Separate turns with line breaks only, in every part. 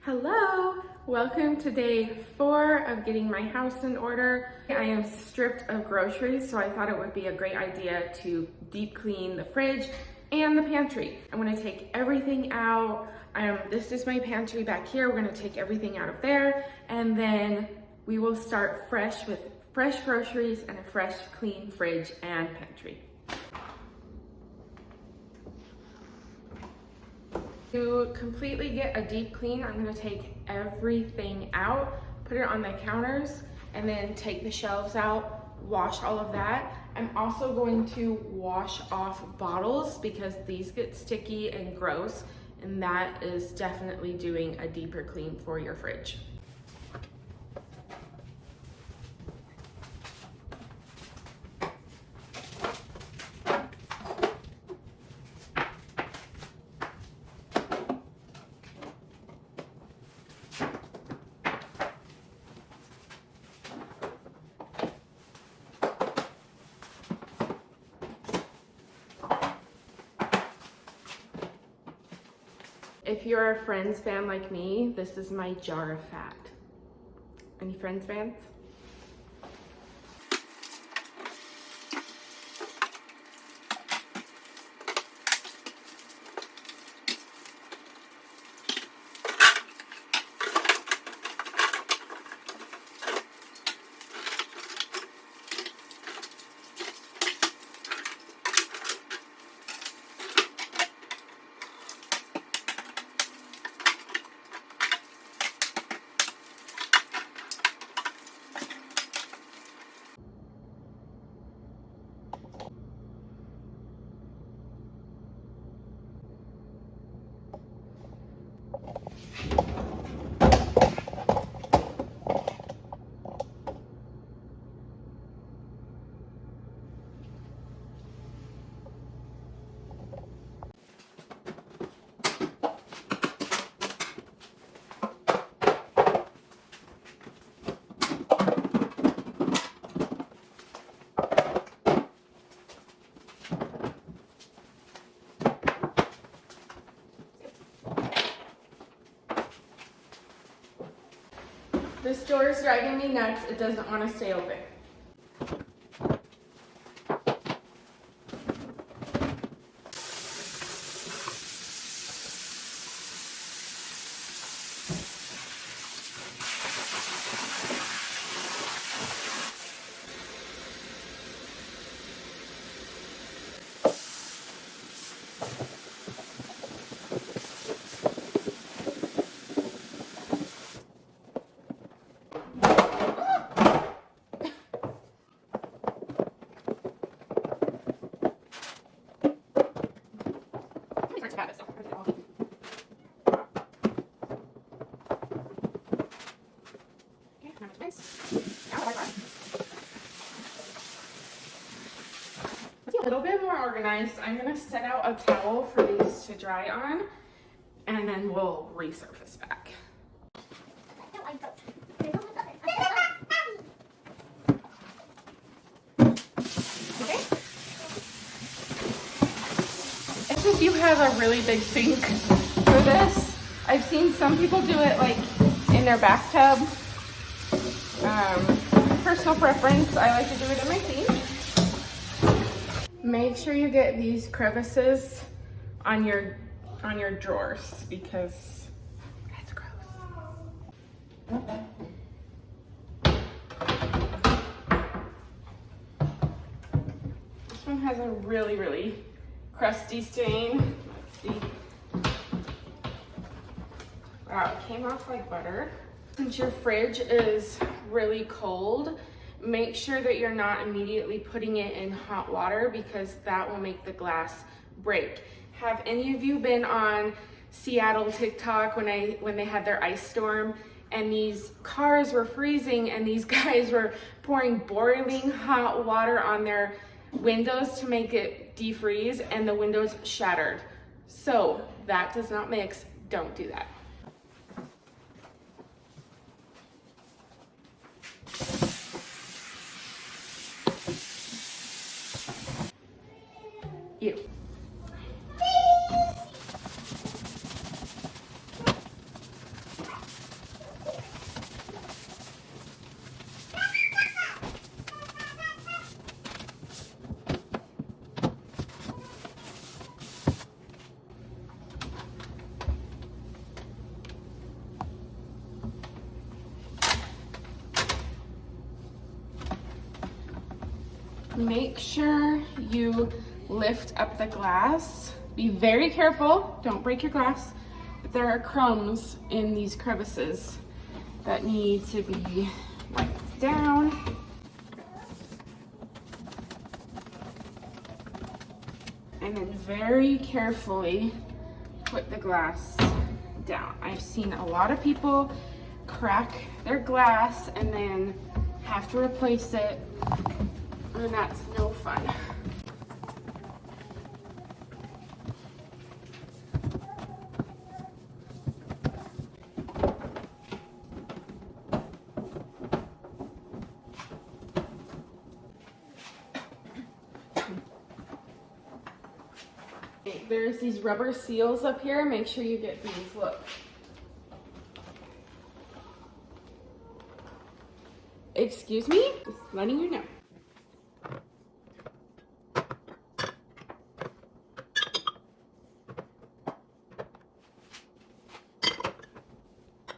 Hello! Welcome to day 4 of getting my house in order. I am stripped of groceries, so I thought it would be a great idea to deep clean the fridge and the pantry. I'm gonna take everything out. This is my pantry back here. We're gonna take everything out of there, and then we will start fresh with fresh groceries and a fresh, clean fridge and pantry. To completely get a deep clean, I'm gonna take everything out, put it on the counters, and then take the shelves out, wash all of that. I'm also going to wash off bottles because these get sticky and gross, and that is definitely doing a deeper clean for your fridge. If you're a Friends fan like me, this is my jar of fat. Any Friends fans? This door is driving me nuts. It doesn't want to stay open. A little bit more organized. I'm gonna set out a towel for these to dry on, and then we'll resurface back. Okay. If you have a really big sink for this, I've seen some people do it like in their bathtub. Personal preference, I like to do it in my sink. Make sure you get these crevices on your drawers because it's gross. This one has a really, really crusty stain. Let's see. Wow, it came off like butter. Since your fridge is really cold, make sure that you're not immediately putting it in hot water because that will make the glass break. Have any of you been on Seattle TikTok when they had their ice storm and these cars were freezing and these guys were pouring boiling hot water on their windows to make it defreeze and the windows shattered? So that does not mix. Don't do that. You. Make sure you lift up the glass. Be very careful, don't break your glass. But there are crumbs in these crevices that need to be wiped down. And then very carefully put the glass down. I've seen a lot of people crack their glass and then have to replace it, and that's no fun. There's these rubber seals up here. Make sure you get these. Look. Excuse me? Just letting you know.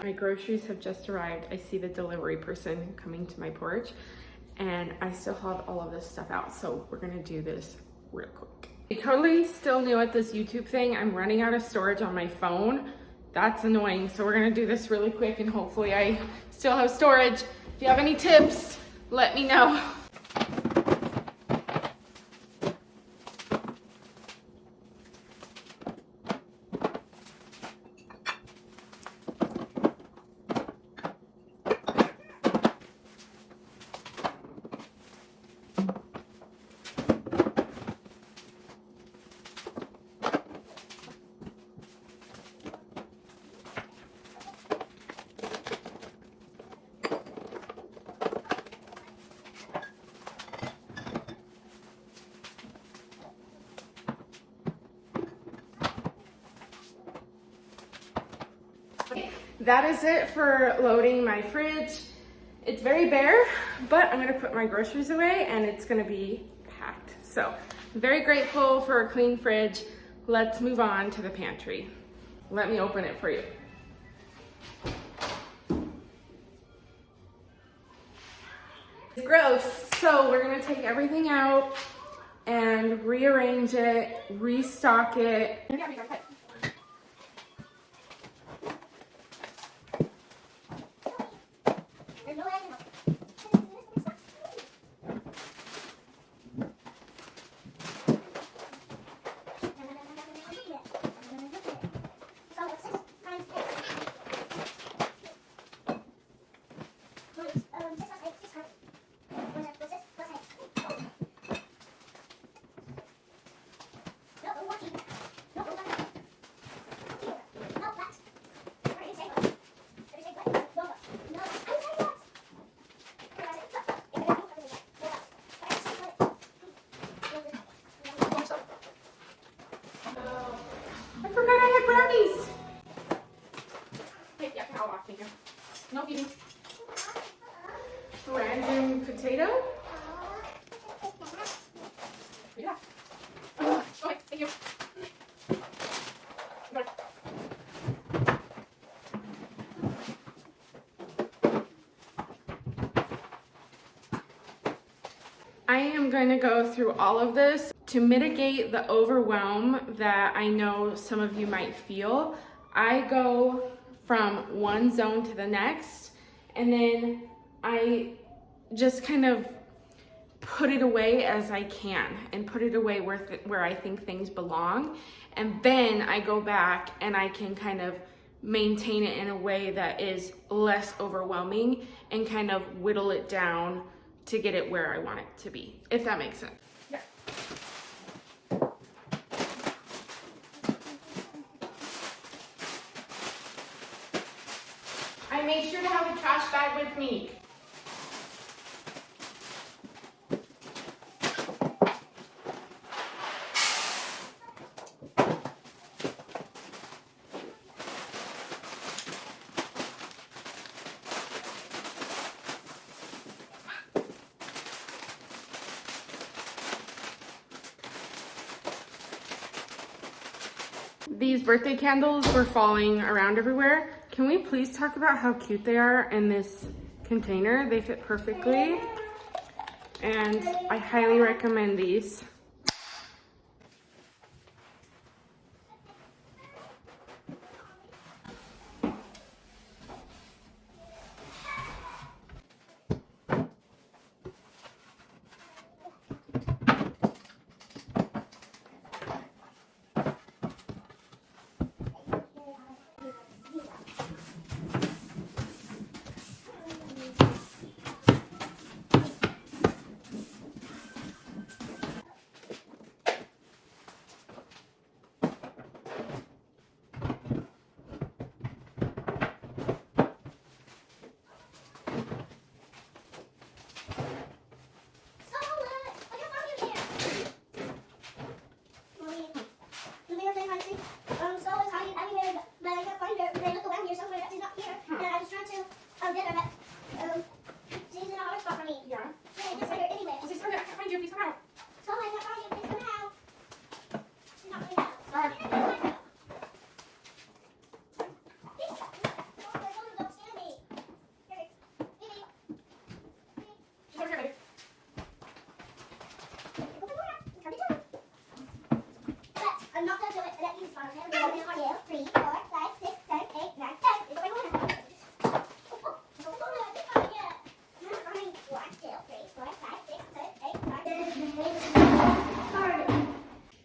My groceries have just arrived. I see the delivery person coming to my porch, and I still have all of this stuff out, so we're gonna do this real quick. I'm totally still new at this YouTube thing. I'm running out of storage on my phone. That's annoying, so we're gonna do this really quick, and hopefully I still have storage. If you have any tips, let me know. That is it for loading my fridge. It's very bare, but I'm gonna put my groceries away and it's gonna be packed. So I'm very grateful for a clean fridge. Let's move on to the pantry. Let me open it for you. It's gross, so we're gonna take everything out and rearrange it, restock it. Brownies. Hey, yeah, I'll walk you. No eating. Random potato. Yeah. Okay, thank you. I am going to go through all of this to mitigate the overwhelm that I know some of you might feel. I go from one zone to the next, and then I just kind of put it away as I can and put it away where I think things belong. And then I go back and I can kind of maintain it in a way that is less overwhelming and kind of whittle it down to get it where I want it to be, if that makes sense. Yeah. I made sure to have a trash bag with me. These birthday candles were falling around everywhere. Can we please talk about how cute they are in this container? They fit perfectly. and I highly recommend these.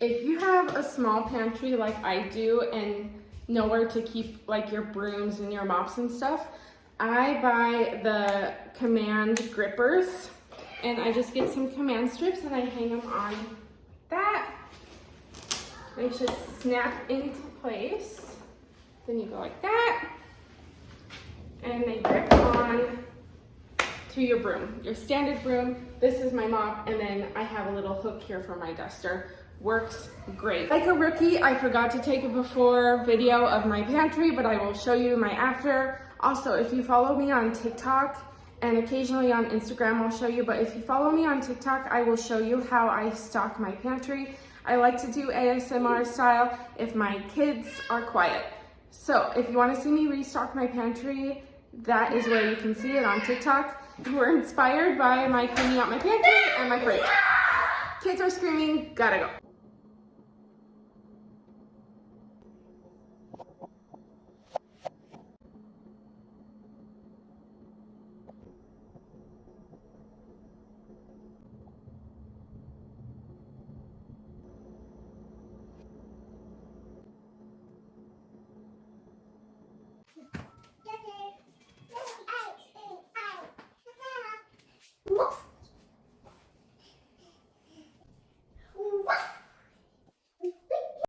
If you have a small pantry like I do and nowhere to keep like your brooms and your mops and stuff, I buy the Command grippers and I just get some Command strips and I hang them on that. They should snap into place. Then you go like that and they grip on to your broom, your standard broom. This is my mop, and then I have a little hook here for my duster. Works great. Like a rookie, I forgot to take a before video of my pantry, but I will show you my after. Also, if you follow me on TikTok and occasionally on Instagram, I'll show you, but if you follow me on TikTok, I will show you how I stock my pantry. I like to do ASMR style if my kids are quiet. So if you want to see me restock my pantry, that is where you can see it on TikTok. We're inspired by my cleaning out my pantry and my fridge. Kids are screaming, gotta go.